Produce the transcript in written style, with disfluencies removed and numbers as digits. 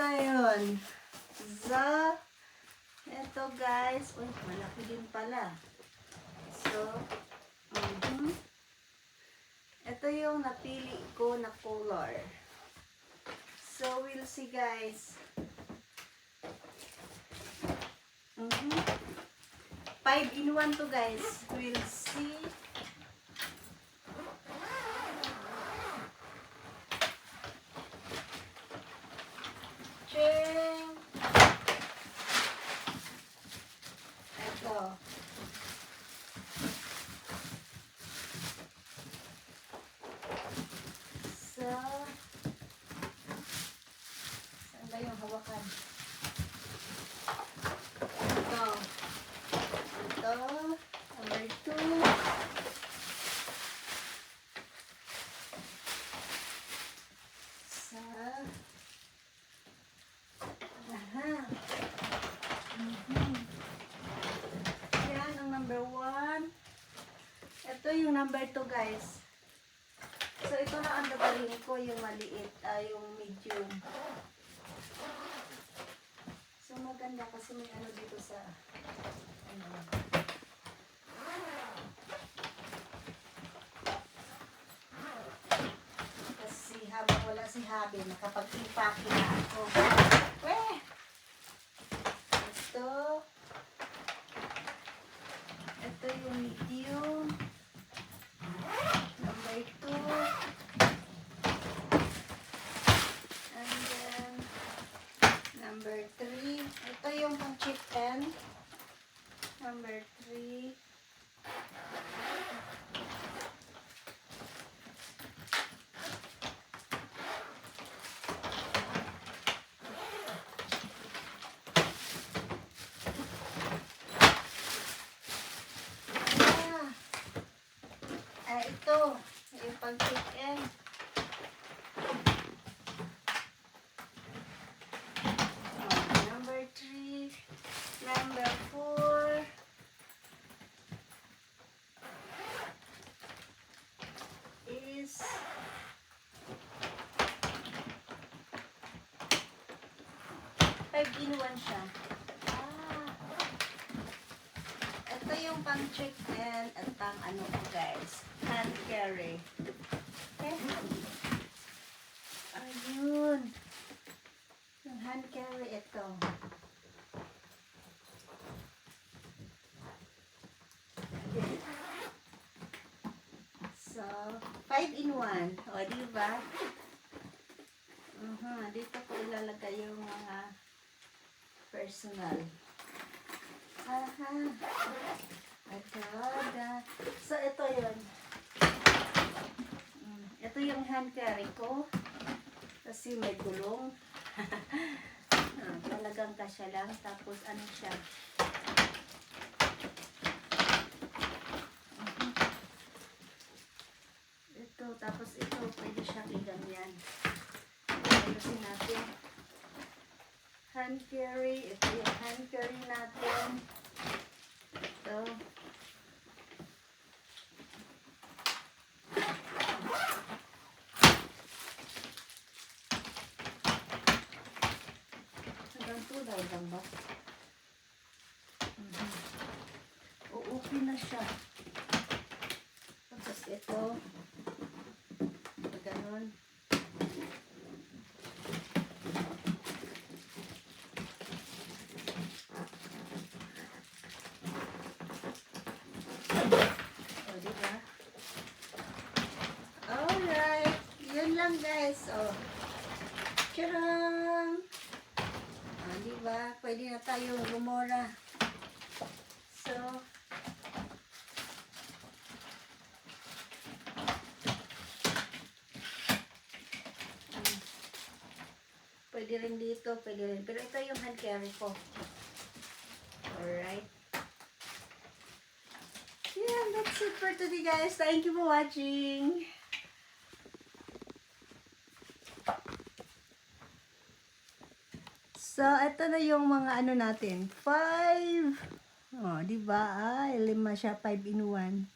ngayon. Ito guys. Uy, malaki din pala. So, ito yung napili ko na color. So, we'll see guys. 5 in 1 to guys. We'll see. Ching! Ito. So, saan ba yung hawakan? Ito. Number 2. Yan ang number 1. Ito yung number 2 guys. So ito na ang babarin ko, yung maliit, yung medium. So maganda kasi may ano dito sa ano. Kasi habang wala si Habi, nakapag-impake na ako. Ito yung medium. Number 2. And then, number 3. Ito yung pang chicken. Number 3. Ito, yung pang-chicken. Number 3. Number 4. Is pag-inuwan siya. Ito yung pang-chicken at pang ano guys, hand carry. Okay. Ayun. Yung hand carry ito. So, 5 in 1. O, diba? Dito ko ilalagay yung mga personal. So, ito yun. Ito yung hand carry ko. Kasi may gulong. Talagang kasya lang. Tapos, ano siya? Ito. Tapos, ito. Pwede siyang iganyan. Kasi natin. Hand carry. Ito yung hand carry natin. Ito. Hanggang 2 daw lang ba? Okay na siya. Tapos ito. Ganon. Lang guys, charang! Diba? Pwede na tayong gumora. So, pwede rin dito, pwede rin. Pero ito yung hand carry ko. Alright. Yeah, that's it for today guys. Thank you for watching. So, ito na yung mga ano natin. 5. Oh, diba? 5 siya. 5 in 1.